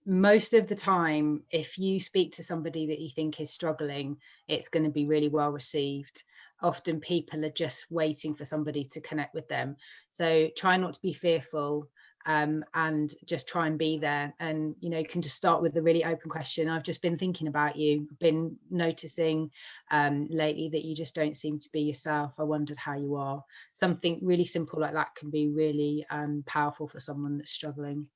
Most of the time, if you speak to somebody that you think is struggling, it's going to be really well received. Often people are just waiting for somebody to connect with them. So try not to be fearful, and just try and be there. And, you know, you can just start with a really open question. I've just been thinking about you, been noticing lately that you just don't seem to be yourself. I wondered how you are. Something really simple like that can be really powerful for someone that's struggling.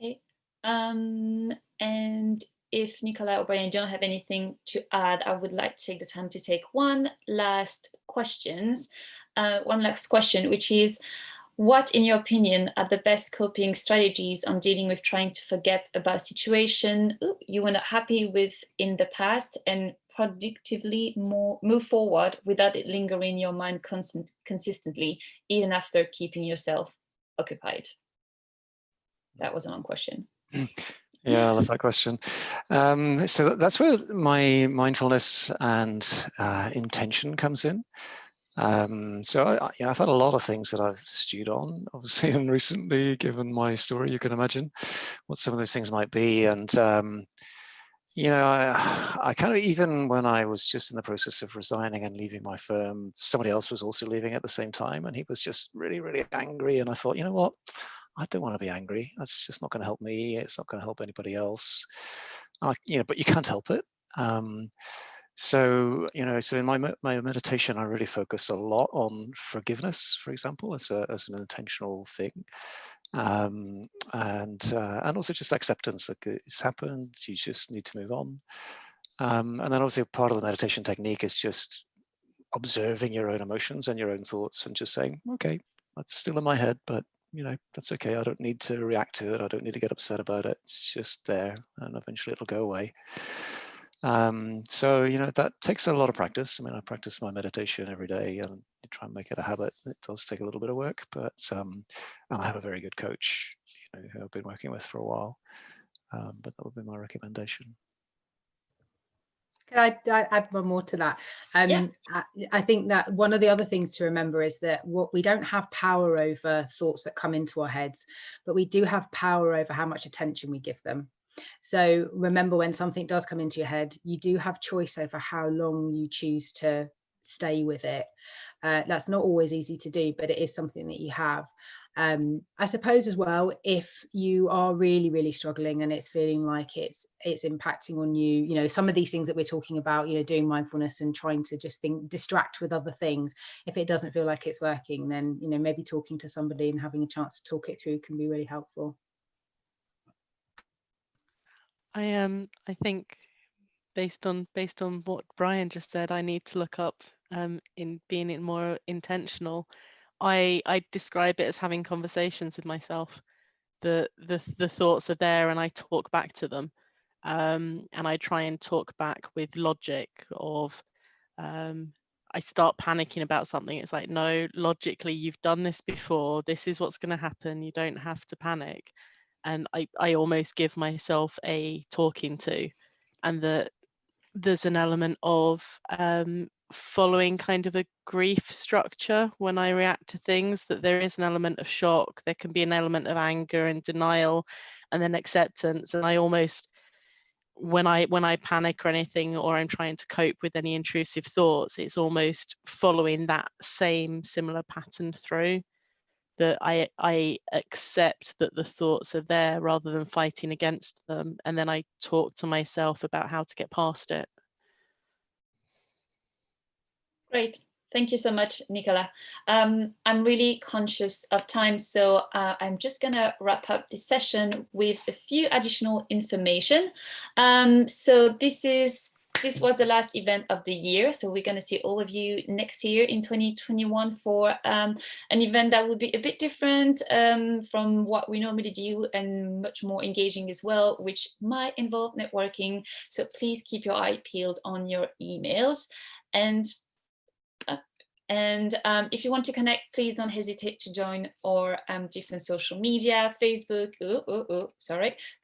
Okay. And if Nicola or Brian don't have anything to add, I would like to take the time to take one last question, which is, what, in your opinion, are the best coping strategies on dealing with trying to forget about a situation you were not happy with in the past and productively move forward without it lingering in your mind consistently, even after keeping yourself occupied? That was a long question. Yeah, I love that question. So that's where my mindfulness and intention comes in. So I've had a lot of things that I've stewed on, obviously, and recently, given my story, you can imagine what some of those things might be. And I kind of, even when I was just in the process of resigning and leaving my firm, somebody else was also leaving at the same time, and he was just really, really angry. And I thought, you know what? I don't want to be angry. That's just not going to help me. It's not going to help anybody else. But you can't help it. So in my meditation, I really focus a lot on forgiveness, for example, as an intentional thing, and also just acceptance. Like, it's happened. You just need to move on. And then obviously part of the meditation technique is just observing your own emotions and your own thoughts, and just saying, okay, that's still in my head, but that's okay. I don't need to react to it. I don't need to get upset about it. It's just there, and eventually it'll go away. So that takes a lot of practice. I mean, I practice my meditation every day and try and make it a habit. It does take a little bit of work, but and I have a very good coach, who I've been working with for a while. But that would be my recommendation. Can I add one more to that? Yeah. I think that one of the other things to remember is that we don't have power over thoughts that come into our heads, but we do have power over how much attention we give them. So remember, when something does come into your head, you do have choice over how long you choose to stay with it. That's not always easy to do, but it is something that you have. I suppose as well, if you are really, really struggling and it's feeling like it's impacting on you, some of these things that we're talking about, doing mindfulness and trying to just distract with other things. If it doesn't feel like it's working, then, maybe talking to somebody and having a chance to talk it through can be really helpful. I think based on what Brian just said, I need to look up in being more intentional. I describe it as having conversations with myself. The thoughts are there and I talk back to them, and I try and talk back with logic of I start panicking about something. It's like, no, logically you've done this before, this is what's going to happen, you don't have to panic. And I almost give myself a talking to, and that there's an element of following kind of a grief structure when I react to things, that there is an element of shock, there can be an element of anger and denial, and then acceptance. And I almost, when I panic or anything, or I'm trying to cope with any intrusive thoughts, it's almost following that same similar pattern through, that I accept that the thoughts are there rather than fighting against them, and then I talk to myself about how to get past it. Great. Thank you so much, Nicola. I'm really conscious of time, so I'm just going to wrap up this session with a few additional information. So this was the last event of the year, so we're going to see all of you next year in 2021 for an event that will be a bit different from what we normally do, and much more engaging as well, which might involve networking. So please keep your eye peeled on your emails. And if you want to connect, please don't hesitate to join our different social media, Facebook,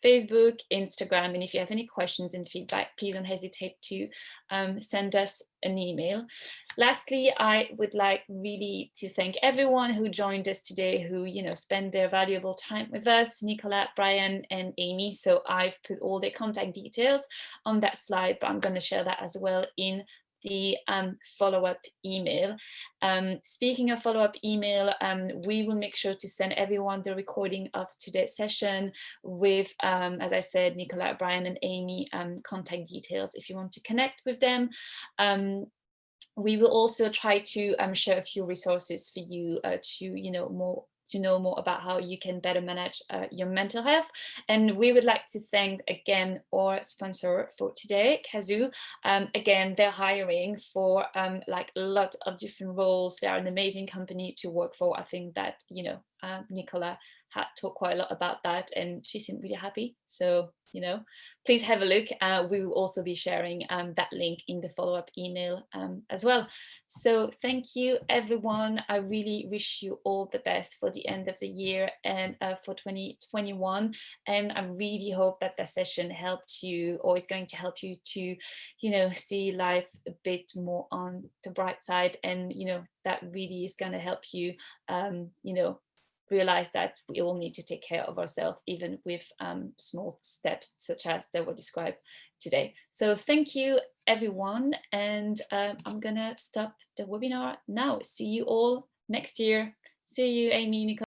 Facebook, Instagram. And if you have any questions and feedback, please don't hesitate to send us an email. Lastly, I would like really to thank everyone who joined us today, who, you know, spent their valuable time with us, Nicola, Brian, and Aimee. So I've put all their contact details on that slide, but I'm going to share that as well in the follow-up email. Speaking of follow-up email, we will make sure to send everyone the recording of today's session with, as I said, Nicola, Brian, and Aimee contact details if you want to connect with them. We will also try to share a few resources for you to know more about how you can better manage your mental health. And we would like to thank again our sponsor for today, Cazoo. Again, they're hiring for like a lot of different roles. They're an amazing company to work for. I think that, you know, Nicola had talked quite a lot about that, and she seemed really happy. So, you know, please have a look. We will also be sharing that link in the follow-up email as well. So thank you, everyone. I really wish you all the best for the end of the year and for 2021. And I really hope that the session helped you, or is going to help you to, you know, see life a bit more on the bright side. And, you know, that really is going to help you, you know, realize that we all need to take care of ourselves, even with small steps such as that were described today. So thank you, everyone. And I'm gonna stop the webinar now. See you all next year. See you, Aimee, Nicola.